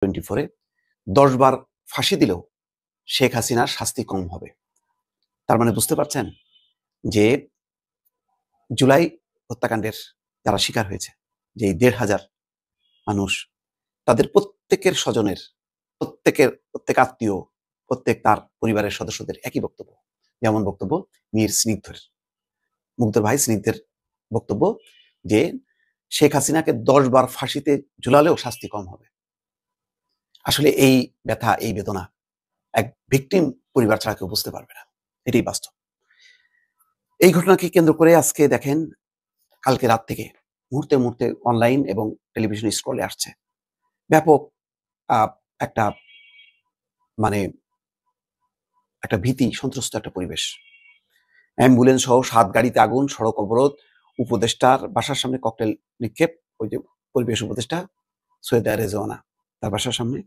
24-এ 10 বার ফাঁসি দিলেও শেখ হাসিনার শাস্তি কম হবে। তার মানে বুঝতে পারছেন যে জুলাই হত্যাকাণ্ডের যারা শিকার হয়েছে, যে 1,500 মানুষ, তাদের প্রত্যেকের স্বজনের, প্রত্যেক আত্মীয়, প্রত্যেক তার পরিবারের সদস্যদের একই বক্তব্য। যেমন বক্তব্য মীর স্নিগ্ধের, মুগ্ধর ভাই স্নিগ্ধের বক্তব্য যে শেখ হাসিনাকে 10 বার ফাঁসিতে ঝুলালেও শাস্তি কম হবে। আসলে এই ব্যথা, এই বেদনা এক ভিকটিম পরিবার ছাড়া কেউ বুঝতে পারবে না, এটাই বাস্তব। এই ঘটনাকে কেন্দ্র করে আজকে দেখেন, কালকে রাত থেকে মুহূর্তে মুহূর্তে অনলাইন এবং টেলিভিশন স্ক্রলে আসছে ব্যাপক একটা মানে একটা ভীতি সন্ত্রস্ত একটা পরিবেশ। অ্যাম্বুলেন্স সহ 7 গাড়িতে আগুন, সড়ক অবরোধ, উপদেষ্টার বাসার সামনে ককটেল নিক্ষেপ। ওই যে পরিবেশ উপদেষ্টা সৈয়দা রেজওয়ানা, তার বাসার সামনে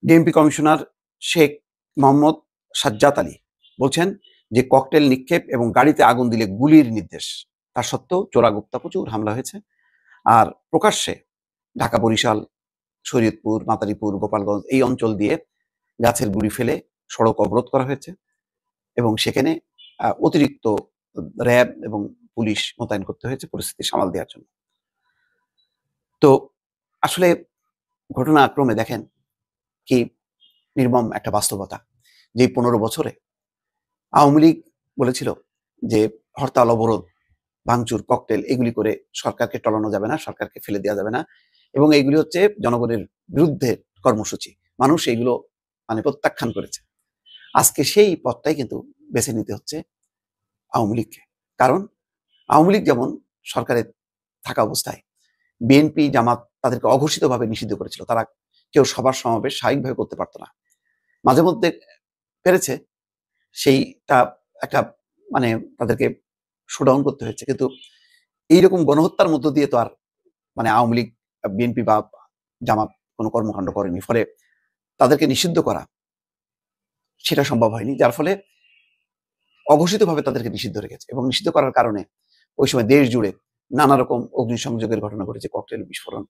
ডিএমপি কমিশনার শেখ মোহাম্মদ সাজ্জাদ আলী বলছেন যে ককটেল নিক্ষেপ এবং গাড়িতে আগুন দিলে গুলির নির্দেশ। তার সত্ত্বেও চোরাগুপ্তা প্রচুর হামলা হয়েছে। আর প্রকাশ্যে ঢাকা, বরিশাল, শরীয়তপুর, মাদারীপুর, গোপালগঞ্জ এই অঞ্চল দিয়ে গাছের গুড়ি ফেলে সড়ক অবরোধ করা হয়েছে এবং সেখানে অতিরিক্ত র্যাব এবং পুলিশ মোতায়েন করতে হয়েছে পরিস্থিতি সামাল দেওয়ার জন্য। তো আসলে ঘটনাক্রমে দেখেন কি নির্মম একটা বাস্তবতা, যে 15 বছরে আওয়ামী লীগ বলেছিল যে হরতাল, অবরোধ, ভাঙচুর, ককটেল এগুলি করে সরকারকে টলানো যাবে না, সরকারকে ফেলে দেওয়া যাবে না, এবং এইগুলি হচ্ছে জনগণের বিরুদ্ধে কর্মসূচি। মানুষ এইগুলো প্রত্যাখ্যান করেছে। আজকে সেই পথটাই কিন্তু বেছে নিতে হচ্ছে আওয়ামী লীগকে। কারণ আওয়ামী লীগ যেমন সরকারে থাকা অবস্থায় বিএনপি, জামাত তাদেরকে অঘোষিতভাবে নিষিদ্ধ করেছিল, তারা কেউ সবার সমাবেশ স্বাভাবিকভাবে করতে পারতো না। মাঝে মধ্যে পেরেছে, সেইটা একটা তাদেরকে শোডাউন করতে হয়েছে, কিন্তু এইরকম গণহত্যার মধ্য দিয়ে তো আর আওয়ামী লীগ, বিএনপি বা জামাত কোনো কর্মকাণ্ড করেনি। ফলে তাদেরকে নিষিদ্ধ করা সেটা সম্ভব হয়নি, যার ফলে অঘোষিতভাবে তাদেরকে নিষিদ্ধ রেখেছে। এবং নিষিদ্ধ করার কারণে ওই সময় দেশ জুড়ে নানা রকম অগ্নিসংযোগের ঘটনা ঘটেছে, ককটেল বিস্ফোরণ।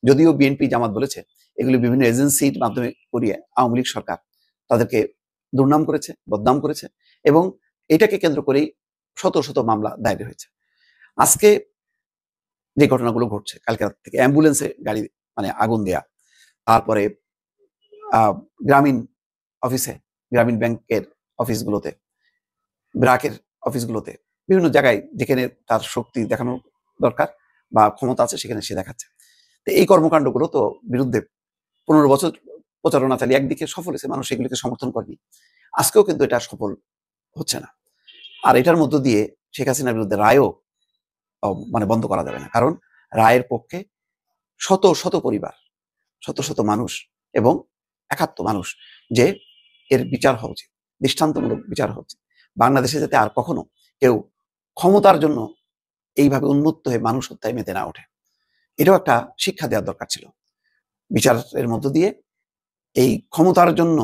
যদিও বিএনপি, জামাত বলেছে এগুলি বিভিন্ন এজেন্সির মাধ্যমে করিয়ে আওয়ামী লীগ সরকার তাদেরকে দুর্নাম করেছে, বদনাম করেছে, এবং এটাকে কেন্দ্র করেই শত শত মামলা দায়ের হয়েছে। আজকে যে ঘটনাগুলো ঘটছে, কালকে রাত থেকে অ্যাম্বুলেন্সে গাড়ি আগুন দেয়া, তারপরে গ্রামীণ অফিসে, গ্রামীণ ব্যাংকের অফিসগুলোতে, ব্র্যাকের অফিসগুলোতে, বিভিন্ন জায়গায় যেখানে তার শক্তি দেখানো দরকার বা ক্ষমতা আছে সেখানে সে দেখাচ্ছে। তো এই কর্মকাণ্ডগুলো তো বিরুদ্ধে 15 বছর প্রচারণা চালিয়ে একদিকে সফল হয়েছে, মানুষ এগুলিকে সমর্থন করেনি। আজকেও কিন্তু এটা সফল হচ্ছে না। আর এটার মধ্য দিয়ে শেখ হাসিনার বিরুদ্ধে রায়ও বন্ধ করা যাবে না। কারণ রায়ের পক্ষে শত শত পরিবার, শত শত মানুষ এবং একাত্ম মানুষ, যে এর বিচার হওয়া উচিত, দৃষ্টান্তমূলক বিচার হওয়া উচিত। বাংলাদেশে যাতে আর কখনো কেউ ক্ষমতার জন্য এইভাবে উন্মত্ত হয়ে মানুষ হত্যায় মেতে না ওঠে, এটাও একটা শিক্ষা দেওয়ার দরকার ছিল। বিচারের মধ্য দিয়ে এই ক্ষমতার জন্য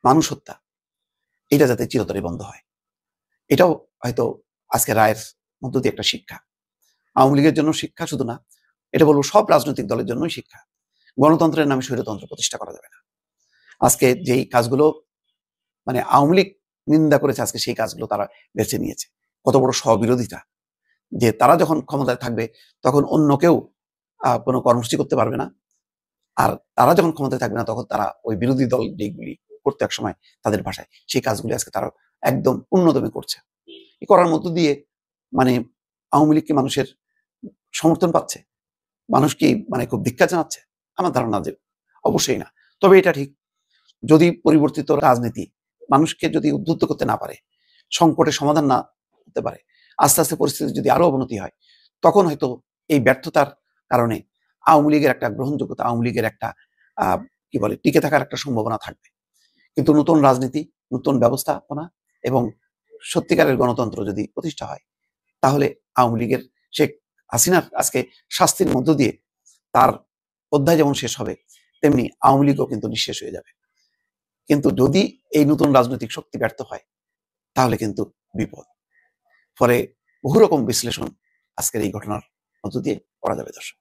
মানুষ হত্যা, এটা যাতে চিরতরে বন্ধ হয়, এটাও হয়তো আজকে রায়ের মধ্য দিয়ে একটা শিক্ষা। আওয়ামী লীগের জন্য শিক্ষা শুধু না, এটা বলবো সব রাজনৈতিক দলের জন্যই শিক্ষা। গণতন্ত্রের নামে স্বৈরতন্ত্র প্রতিষ্ঠা করা যাবে না। আজকে যেই কাজগুলো আওয়ামী লীগ নিন্দা করেছে, আজকে সেই কাজগুলো তারা বেছে নিয়েছে। কত বড় স্ববিরোধিতা, যে তারা যখন ক্ষমতায় থাকবে তখন অন্য কেউ কোনো কর্মসূচি করতে পারবে না, আর তারা যখন ক্ষমতায় থাকবে না তখন তারা ওই বিরোধী দল যেগুলি করতে এক সময় তাদের ভাষায়, সেই কাজগুলি আজকে তারা একদম উন্নতমে করছে। এই করার মধ্য দিয়ে আওয়ামী লীগ কি মানুষের সমর্থন পাচ্ছে? মানুষ কি খুব ধিক্কার জানাচ্ছে? আমার ধারণা যে অবশ্যই না। তবে এটা ঠিক, যদি পরিবর্তিত রাজনীতি মানুষকে যদি উদ্বুদ্ধ করতে না পারে, সংকটের সমাধান না করতে পারে, আস্তে আস্তে পরিস্থিতি যদি আরো অবনতি হয়, তখন হয়তো এই ব্যর্থতার কারণে আওয়ামী লীগের একটা গ্রহণযোগ্যতা, আওয়ামী লীগের একটা টিকে থাকার একটা সম্ভাবনা থাকবে। কিন্তু নতুন রাজনীতি, নতুন ব্যবস্থাপনা এবং সত্যিকারের গণতন্ত্র যদি প্রতিষ্ঠা হয়, তাহলে আওয়ামী লীগের শেখ হাসিনার আজকে শাস্তির মধ্য দিয়ে তার অধ্যায় যেমন শেষ হবে, তেমনি আওয়ামী লীগও কিন্তু নিঃশেষ হয়ে যাবে। কিন্তু যদি এই নতুন রাজনৈতিক শক্তি ব্যর্থ হয়, তাহলে কিন্তু বিপদ। ফলে বহু রকম বিশ্লেষণ আজকের এই ঘটনার মধ্য দিয়ে করা যাবে দর্শক।